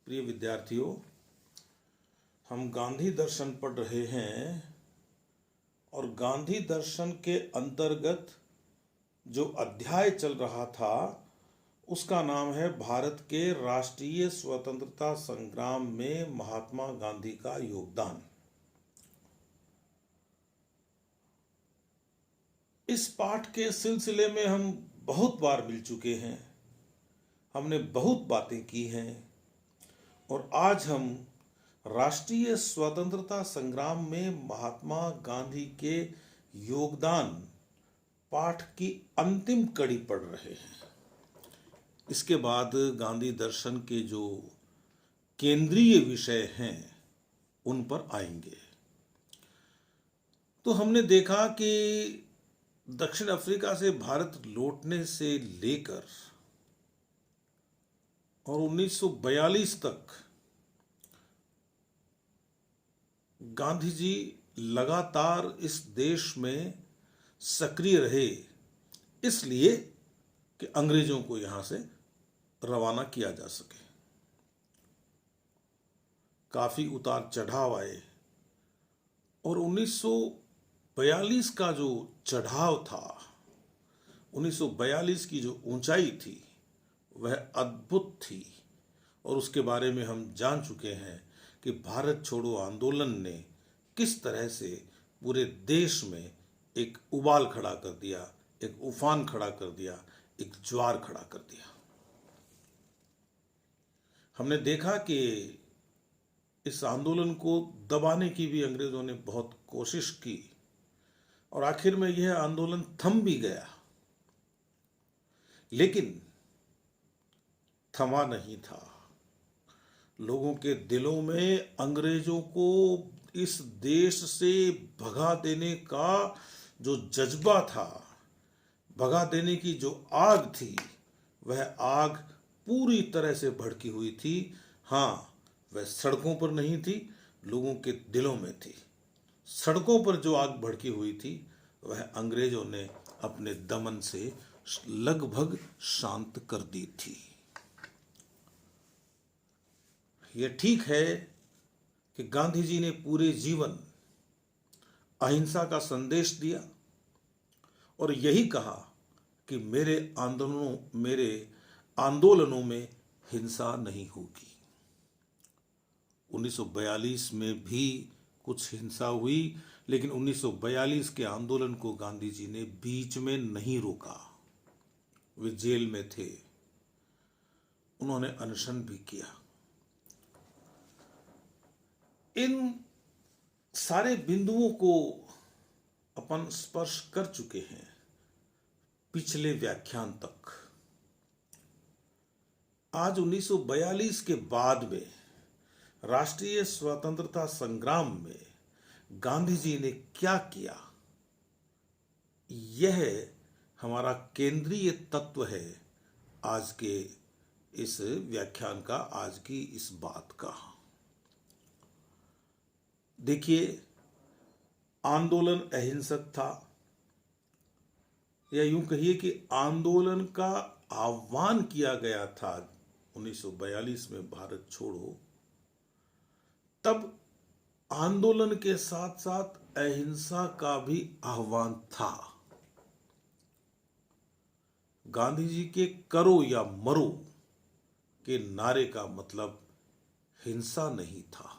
प्रिय विद्यार्थियों, हम गांधी दर्शन पढ़ रहे हैं और गांधी दर्शन के अंतर्गत जो अध्याय चल रहा था उसका नाम है भारत के राष्ट्रीय स्वतंत्रता संग्राम में महात्मा गांधी का योगदान। इस पाठ के सिलसिले में हम बहुत बार मिल चुके हैं, हमने बहुत बातें की हैं और आज हम राष्ट्रीय स्वतंत्रता संग्राम में महात्मा गांधी के योगदान पाठ की अंतिम कड़ी पढ़ रहे हैं। इसके बाद गांधी दर्शन के जो केंद्रीय विषय हैं उन पर आएंगे। तो हमने देखा कि दक्षिण अफ्रीका से भारत लौटने से लेकर और 1942 तक गांधी जी लगातार इस देश में सक्रिय रहे, इसलिए कि अंग्रेजों को यहां से रवाना किया जा सके। काफी उतार चढ़ाव आए और 1942 का जो चढ़ाव था, 1942 की जो ऊंचाई थी वह अद्भुत थी और उसके बारे में हम जान चुके हैं कि भारत छोड़ो आंदोलन ने किस तरह से पूरे देश में एक उबाल खड़ा कर दिया, एक उफान खड़ा कर दिया, एक ज्वार खड़ा कर दिया। हमने देखा कि इस आंदोलन को दबाने की भी अंग्रेजों ने बहुत कोशिश की और आखिर में यह आंदोलन थम भी गया, लेकिन थमा नहीं था। लोगों के दिलों में अंग्रेजों को इस देश से भगा देने का जो जज्बा था, भगा देने की जो आग थी, वह आग पूरी तरह से भड़की हुई थी। हाँ, वह सड़कों पर नहीं थी, लोगों के दिलों में थी। सड़कों पर जो आग भड़की हुई थी वह अंग्रेजों ने अपने दमन से लगभग शांत कर दी थी। यह ठीक है कि गांधी जी ने पूरे जीवन अहिंसा का संदेश दिया और यही कहा कि मेरे आंदोलनों में हिंसा नहीं होगी। 1942 में भी कुछ हिंसा हुई, लेकिन 1942 के आंदोलन को गांधी जी ने बीच में नहीं रोका। वे जेल में थे, उन्होंने अनशन भी किया। इन सारे बिंदुओं को अपन स्पर्श कर चुके हैं पिछले व्याख्यान तक। आज 1942 के बाद में राष्ट्रीय स्वतंत्रता संग्राम में गांधी जी ने क्या किया, यह हमारा केंद्रीय तत्व है आज के इस व्याख्यान का, आज की इस बात का। देखिए, आंदोलन अहिंसक था, या यूं कहिए कि आंदोलन का आह्वान किया गया था 1942 में भारत छोड़ो। तब आंदोलन के साथ साथ अहिंसा का भी आह्वान था। गांधी जी के करो या मरो के नारे का मतलब हिंसा नहीं था।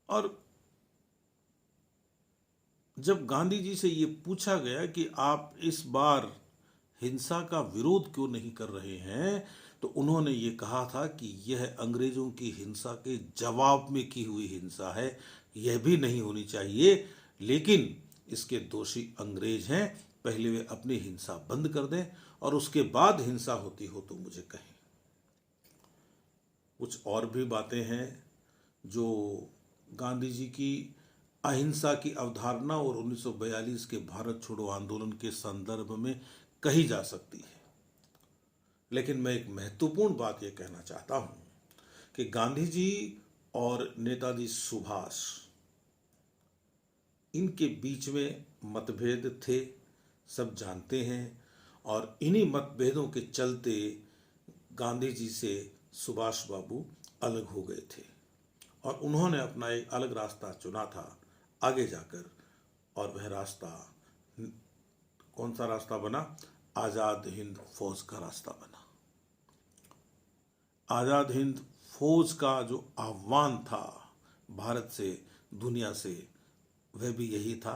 और जब गांधी जी से ये पूछा गया कि आप इस बार हिंसा का विरोध क्यों नहीं कर रहे हैं, तो उन्होंने ये कहा था कि यह अंग्रेजों की हिंसा के जवाब में की हुई हिंसा है, यह भी नहीं होनी चाहिए, लेकिन इसके दोषी अंग्रेज हैं, पहले वे अपनी हिंसा बंद कर दें और उसके बाद हिंसा होती हो तो मुझे कहें। कुछ और भी बातें हैं जो गांधी जी की अहिंसा की अवधारणा और 1942 के भारत छोड़ो आंदोलन के संदर्भ में कही जा सकती है, लेकिन मैं एक महत्वपूर्ण बात यह कहना चाहता हूं कि गांधी जी और नेताजी सुभाष, इनके बीच में मतभेद थे, सब जानते हैं, और इन्हीं मतभेदों के चलते गांधी जी से सुभाष बाबू अलग हो गए थे और उन्होंने अपना एक अलग रास्ता चुना था आगे जाकर, और वह रास्ता कौन सा रास्ता बना? आज़ाद हिंद फौज का रास्ता बना। आज़ाद हिंद फौज का जो आह्वान था भारत से, दुनिया से, वह भी यही था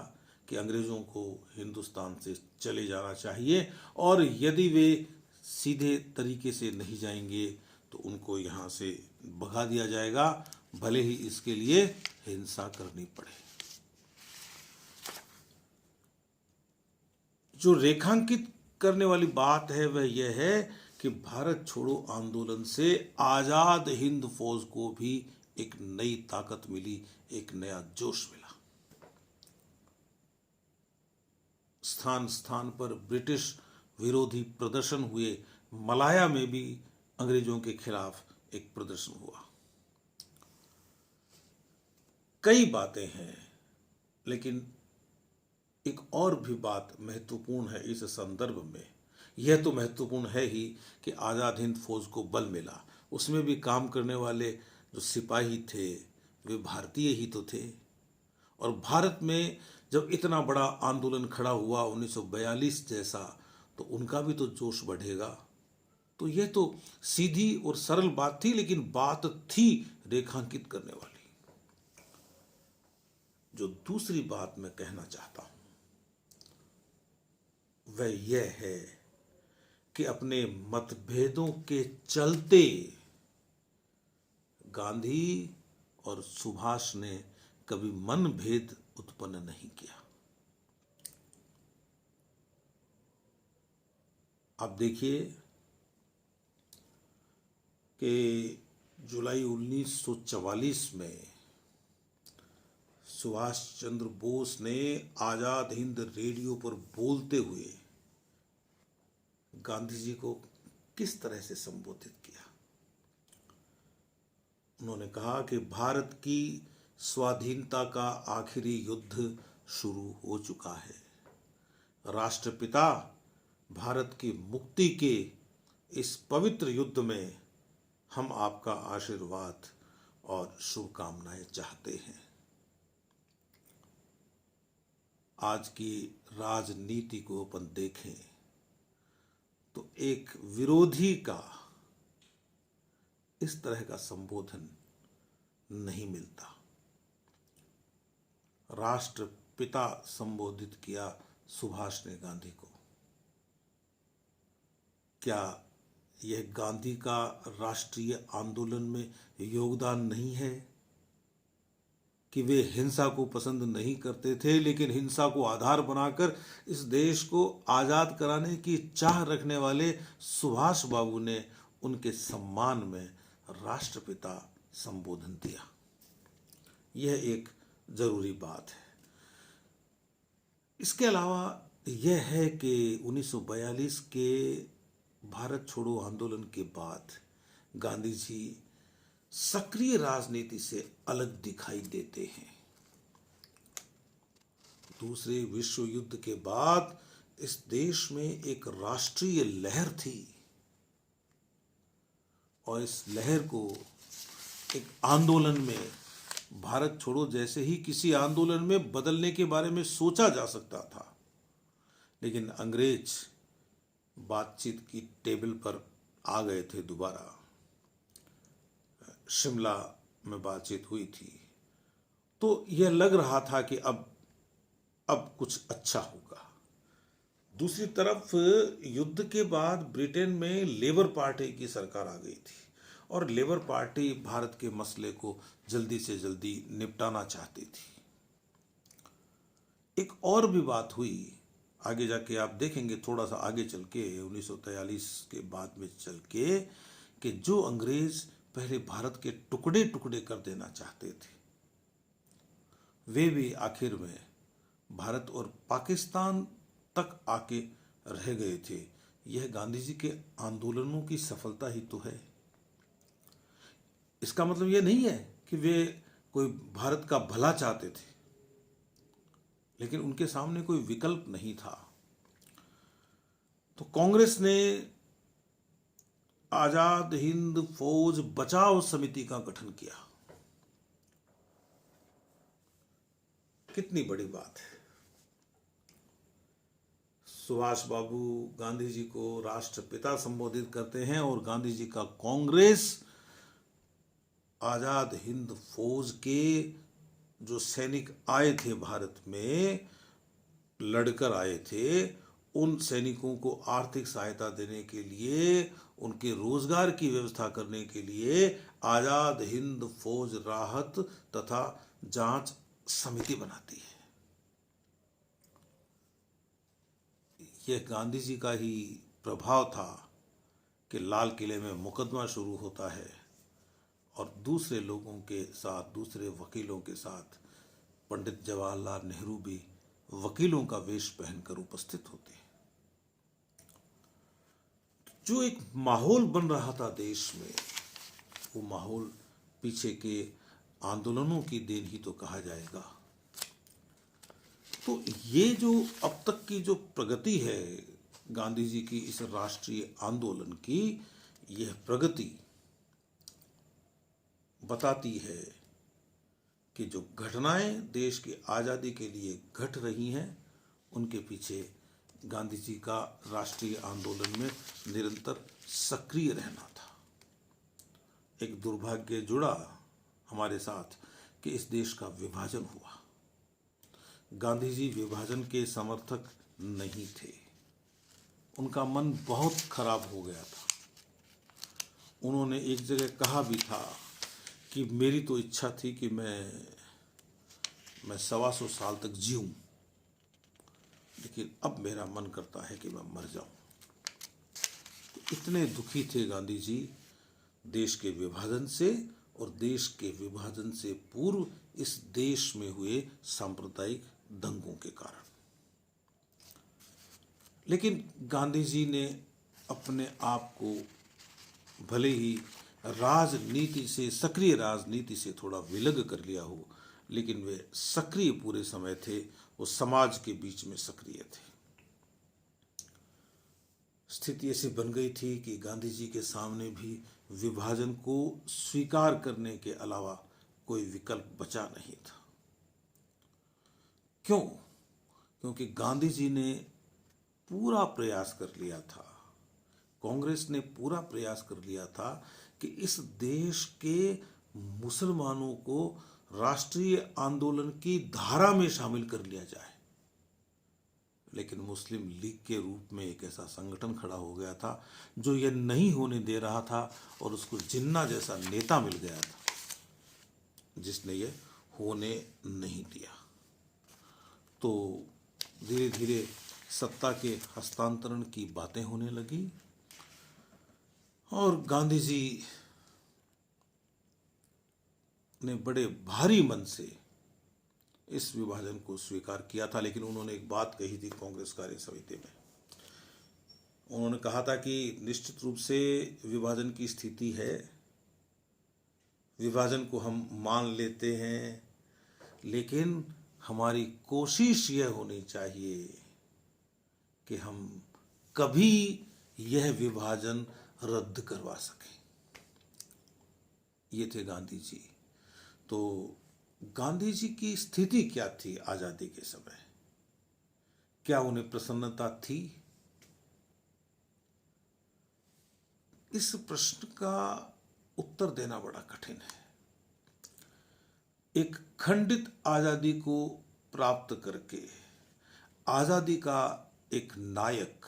कि अंग्रेज़ों को हिंदुस्तान से चले जाना चाहिए और यदि वे सीधे तरीके से नहीं जाएंगे तो उनको यहाँ से भगा दिया जाएगा, भले ही इसके लिए हिंसा करनी पड़े। जो रेखांकित करने वाली बात है वह यह है कि भारत छोड़ो आंदोलन से आज़ाद हिंद फौज को भी एक नई ताकत मिली, एक नया जोश मिला। स्थान स्थान पर ब्रिटिश विरोधी प्रदर्शन हुए। मलाया में भी अंग्रेजों के खिलाफ एक प्रदर्शन हुआ। कई बातें हैं, लेकिन एक और भी बात महत्वपूर्ण है इस संदर्भ में। यह तो महत्वपूर्ण है ही कि आज़ाद हिंद फौज को बल मिला, उसमें भी काम करने वाले जो सिपाही थे वे भारतीय ही तो थे। और भारत में जब इतना बड़ा आंदोलन खड़ा हुआ 1942 जैसा, तो उनका भी तो जोश बढ़ेगा। तो यह तो सीधी और सरल बात थी, लेकिन बात थी रेखांकित करने वाली। जो दूसरी बात मैं कहना चाहता हूं वह यह है कि अपने मतभेदों के चलते गांधी और सुभाष ने कभी मनभेद उत्पन्न नहीं किया। आप देखिए कि जुलाई 1944 में सुभाष चंद्र बोस ने आज़ाद हिंद रेडियो पर बोलते हुए गांधी जी को किस तरह से संबोधित किया। उन्होंने कहा कि भारत की स्वाधीनता का आखिरी युद्ध शुरू हो चुका है। राष्ट्रपिता भारत की मुक्ति के इस पवित्र युद्ध में हम आपका आशीर्वाद और शुभकामनाएं चाहते हैं। आज की राजनीति को अपन देखें तो एक विरोधी का इस तरह का संबोधन नहीं मिलता। राष्ट्रपिता संबोधित किया सुभाष ने गांधी को। क्या यह गांधी का राष्ट्रीय आंदोलन में योगदान नहीं है कि वे हिंसा को पसंद नहीं करते थे, लेकिन हिंसा को आधार बनाकर इस देश को आज़ाद कराने की चाह रखने वाले सुभाष बाबू ने उनके सम्मान में राष्ट्रपिता संबोधन दिया। यह एक जरूरी बात है। इसके अलावा यह है कि 1942 के भारत छोड़ो आंदोलन के बाद गांधी जी सक्रिय राजनीति से अलग दिखाई देते हैं। दूसरे विश्व युद्ध के बाद इस देश में एक राष्ट्रीय लहर थी और इस लहर को एक आंदोलन में, भारत छोड़ो जैसे ही किसी आंदोलन में बदलने के बारे में सोचा जा सकता था, लेकिन अंग्रेज बातचीत की टेबल पर आ गए थे। दोबारा शिमला में बातचीत हुई थी, तो यह लग रहा था कि अब कुछ अच्छा होगा। दूसरी तरफ युद्ध के बाद ब्रिटेन में लेबर पार्टी की सरकार आ गई थी और लेबर पार्टी भारत के मसले को जल्दी से जल्दी निपटाना चाहती थी। एक और भी बात हुई, आगे जाके आप देखेंगे, थोड़ा सा आगे चल के 1943 के बाद में चल के, कि जो अंग्रेज पहले भारत के टुकड़े टुकड़े कर देना चाहते थे, वे भी आखिर में भारत और पाकिस्तान तक आके रह गए थे। यह गांधी जी के आंदोलनों की सफलता ही तो है। इसका मतलब यह नहीं है कि वे कोई भारत का भला चाहते थे, लेकिन उनके सामने कोई विकल्प नहीं था। तो कांग्रेस ने आजाद हिंद फौज बचाव समिति का गठन किया। कितनी बड़ी बात है। सुभाष बाबू गांधी जी को राष्ट्रपिता संबोधित करते हैं और गांधी जी का कांग्रेस आजाद हिंद फौज के जो सैनिक आए थे भारत में, लड़कर आए थे, उन सैनिकों को आर्थिक सहायता देने के लिए, उनके रोजगार की व्यवस्था करने के लिए आजाद हिंद फौज राहत तथा जांच समिति बनाती है। यह गांधी जी का ही प्रभाव था कि लाल किले में मुकदमा शुरू होता है और दूसरे लोगों के साथ, दूसरे वकीलों के साथ पंडित जवाहरलाल नेहरू भी वकीलों का वेश पहनकर उपस्थित होते हैं। जो एक माहौल बन रहा था देश में, वो माहौल पीछे के आंदोलनों की देन ही तो कहा जाएगा। तो ये जो अब तक की जो प्रगति है गांधी जी की इस राष्ट्रीय आंदोलन की, यह प्रगति बताती है कि जो घटनाएं देश की आज़ादी के लिए घट रही हैं, उनके पीछे गांधी जी का राष्ट्रीय आंदोलन में निरंतर सक्रिय रहना था। एक दुर्भाग्य जुड़ा हमारे साथ कि इस देश का विभाजन हुआ। गांधी जी विभाजन के समर्थक नहीं थे, उनका मन बहुत खराब हो गया था। उन्होंने एक जगह कहा भी था कि मेरी तो इच्छा थी कि मैं 125 साल तक जीऊं, लेकिन अब मेरा मन करता है कि मैं मर जाऊं। तो इतने दुखी थे गांधी जी देश के विभाजन से और देश के विभाजन से पूर्व इस देश में हुए सांप्रदायिक दंगों के कारण। लेकिन गांधी जी ने अपने आप को भले ही राजनीति से, सक्रिय राजनीति से थोड़ा विलग कर लिया हो, लेकिन वे सक्रिय पूरे समय थे, वो समाज के बीच में सक्रिय थे। स्थिति ऐसी बन गई थी कि गांधी जी के सामने भी विभाजन को स्वीकार करने के अलावा कोई विकल्प बचा नहीं था। क्यों? क्योंकि गांधी जी ने पूरा प्रयास कर लिया था, कांग्रेस ने पूरा प्रयास कर लिया था कि इस देश के मुसलमानों को राष्ट्रीय आंदोलन की धारा में शामिल कर लिया जाए। लेकिन मुस्लिम लीग के रूप में एक ऐसा संगठन खड़ा हो गया था जो यह नहीं होने दे रहा था, और उसको जिन्ना जैसा नेता मिल गया था जिसने यह होने नहीं दिया। तो धीरे धीरे सत्ता के हस्तांतरण की बातें होने लगी और गांधी जी ने बड़े भारी मन से इस विभाजन को स्वीकार किया था। लेकिन उन्होंने एक बात कही थी कांग्रेस कार्य समिति में। उन्होंने कहा था कि निश्चित रूप से विभाजन की स्थिति है, विभाजन को हम मान लेते हैं, लेकिन हमारी कोशिश यह होनी चाहिए कि हम कभी यह विभाजन रद्द करवा सकें। ये थे गांधी जी। तो गांधी जी की स्थिति क्या थी आजादी के समय? क्या उन्हें प्रसन्नता थी? इस प्रश्न का उत्तर देना बड़ा कठिन है। एक खंडित आजादी को प्राप्त करके आजादी का एक नायक,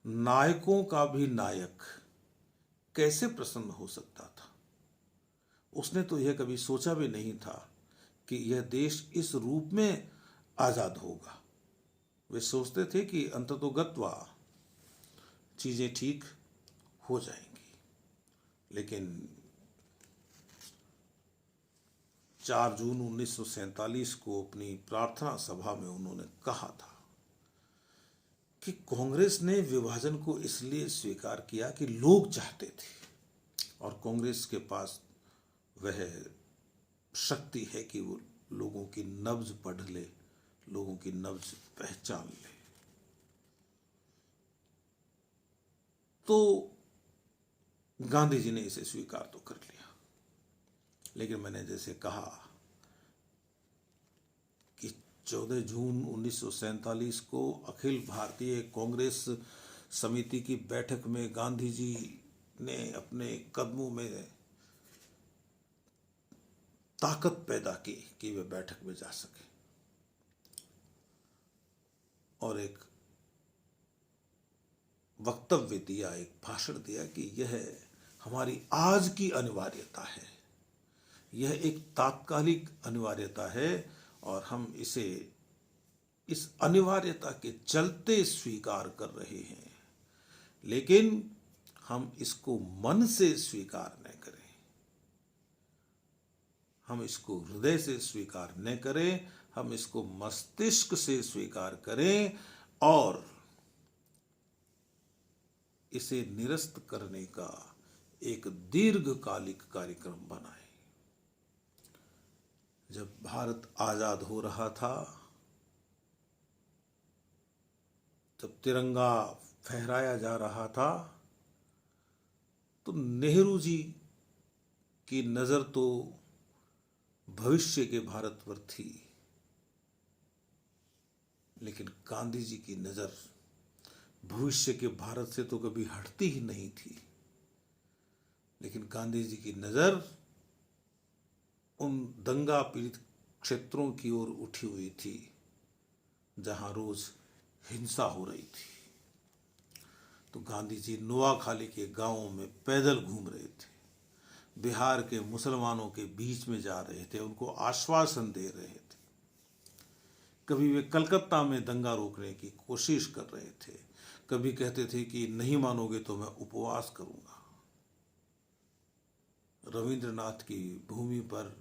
नायकों का भी नायक कैसे प्रसन्न हो सकता था? उसने तो यह कभी सोचा भी नहीं था कि यह देश इस रूप में आजाद होगा। वे सोचते थे कि अंततोगत्वा चीजें ठीक हो जाएंगी। लेकिन 4 जून 1947 को अपनी प्रार्थना सभा में उन्होंने कहा था कि कांग्रेस ने विभाजन को इसलिए स्वीकार किया कि लोग चाहते थे, और कांग्रेस के पास वह शक्ति है कि वो लोगों की नब्ज पढ़ ले, लोगों की नब्ज पहचान ले। तो गांधी जी ने इसे स्वीकार तो कर लिया, लेकिन मैंने जैसे कहा कि 14 जून 1947 को अखिल भारतीय कांग्रेस समिति की बैठक में गांधी जी ने अपने कदमों में ताकत पैदा की कि वे बैठक में जा सके, और एक वक्तव्य दिया, एक भाषण दिया कि यह हमारी आज की अनिवार्यता है, यह एक तात्कालिक अनिवार्यता है और हम इसे इस अनिवार्यता के चलते स्वीकार कर रहे हैं, लेकिन हम इसको मन से स्वीकार न करें, हम इसको हृदय से स्वीकार न करें, हम इसको मस्तिष्क से स्वीकार करें और इसे निरस्त करने का एक दीर्घकालिक कार्यक्रम बनाएं। जब भारत आजाद हो रहा था, जब तिरंगा फहराया जा रहा था, तो नेहरू जी की नजर तो भविष्य के भारत पर थी, लेकिन गांधी जी की नजर भविष्य के भारत से तो कभी हटती ही नहीं थी। लेकिन गांधी जी की नजर उन दंगा पीड़ित क्षेत्रों की ओर उठी हुई थी जहां रोज हिंसा हो रही थी। तो गांधी जी नोआखाली के गांवों में पैदल घूम रहे थे, बिहार के मुसलमानों के बीच में जा रहे थे, उनको आश्वासन दे रहे थे। कभी वे कलकत्ता में दंगा रोकने की कोशिश कर रहे थे, कभी कहते थे कि नहीं मानोगे तो मैं उपवास करूंगा। रविंद्रनाथ की भूमि पर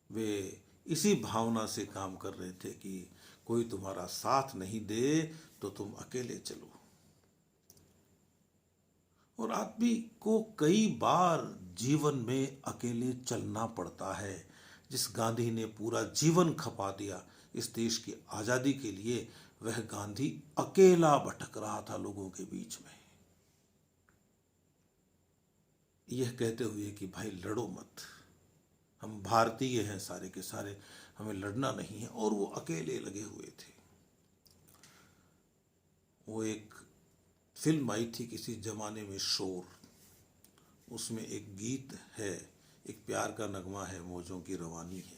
वे इसी भावना से काम कर रहे थे कि कोई तुम्हारा साथ नहीं दे तो तुम अकेले चलो। और आदमी को कई बार जीवन में अकेले चलना पड़ता है। जिस गांधी ने पूरा जीवन खपा दिया इस देश की आजादी के लिए, वह गांधी अकेला भटक रहा था लोगों के बीच में, यह कहते हुए कि भाई लड़ो मत, हम भारतीय हैं सारे के सारे, हमें लड़ना नहीं है। और वो अकेले लगे हुए थे। वो एक फिल्म आई थी किसी जमाने में, शोर, उसमें एक गीत है, एक प्यार का नगमा है, मौजों की रवानी है,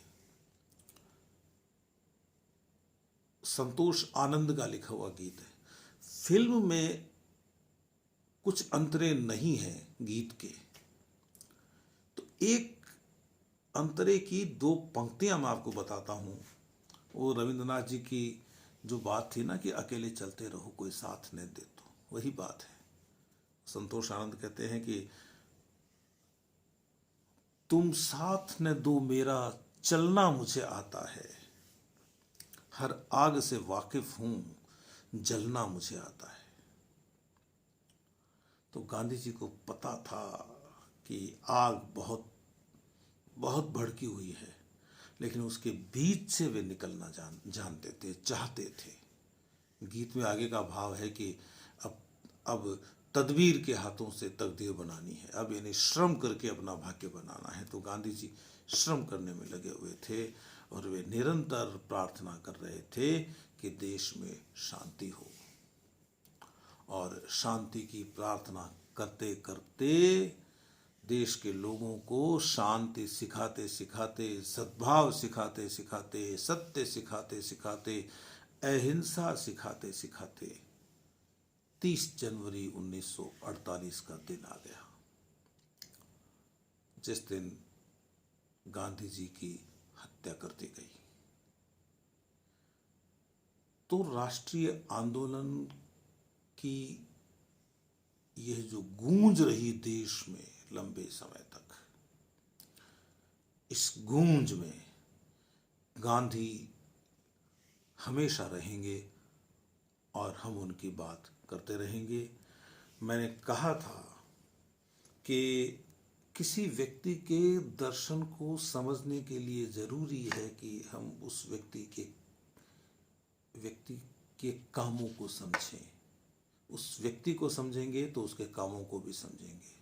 संतोष आनंद का लिखा हुआ गीत है। फिल्म में कुछ अंतरे नहीं हैं गीत के, तो एक अंतरे की दो पंक्तियां मैं आपको बताता हूं। वो रविंद्रनाथ जी की जो बात थी ना कि अकेले चलते रहो कोई साथ नहीं दे, तो वही बात है। संतोष आनंद कहते हैं कि तुम साथ न दो मेरा चलना मुझे आता है, हर आग से वाकिफ हूं जलना मुझे आता है। तो गांधी जी को पता था कि आग बहुत बहुत भड़की हुई है, लेकिन उसके बीच से वे निकलना जानते थे, चाहते थे। गीत में आगे का भाव है कि अब तदबीर के हाथों से तकदीर बनानी है, अब यानी श्रम करके अपना भाग्य बनाना है। तो गांधी जी श्रम करने में लगे हुए थे और वे निरंतर प्रार्थना कर रहे थे कि देश में शांति हो। और शांति की प्रार्थना करते करते देश के लोगों को शांति सिखाते सिखाते, सद्भाव सिखाते सिखाते, सत्य सिखाते सिखाते, अहिंसा सिखाते सिखाते 30 जनवरी 1948 का दिन आ गया, जिस दिन गांधी जी की हत्या कर दी गई। तो राष्ट्रीय आंदोलन की यह जो गूंज रही देश में लंबे समय तक, इस गूंज में गांधी हमेशा रहेंगे और हम उनकी बात करते रहेंगे। मैंने कहा था कि किसी व्यक्ति के दर्शन को समझने के लिए जरूरी है कि हम उस व्यक्ति के कामों को समझें। उस व्यक्ति को समझेंगे तो उसके कामों को भी समझेंगे।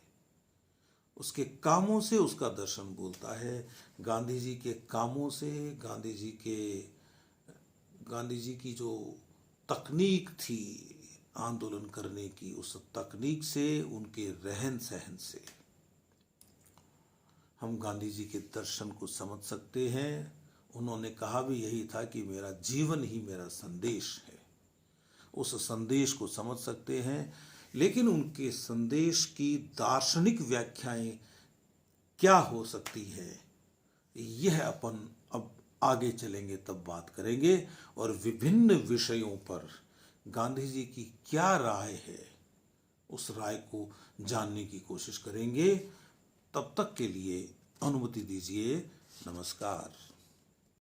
उसके कामों से उसका दर्शन बोलता है। गांधी जी के कामों से, गांधी जी की जो तकनीक थी आंदोलन करने की, उस तकनीक से, उनके रहन सहन से हम गांधी जी के दर्शन को समझ सकते हैं। उन्होंने कहा भी यही था कि मेरा जीवन ही मेरा संदेश है। उस संदेश को समझ सकते हैं, लेकिन उनके संदेश की दार्शनिक व्याख्याएं क्या हो सकती है, यह अपन अब आगे चलेंगे तब बात करेंगे। और विभिन्न विषयों पर गांधी जी की क्या राय है, उस राय को जानने की कोशिश करेंगे। तब तक के लिए अनुमति दीजिए। नमस्कार।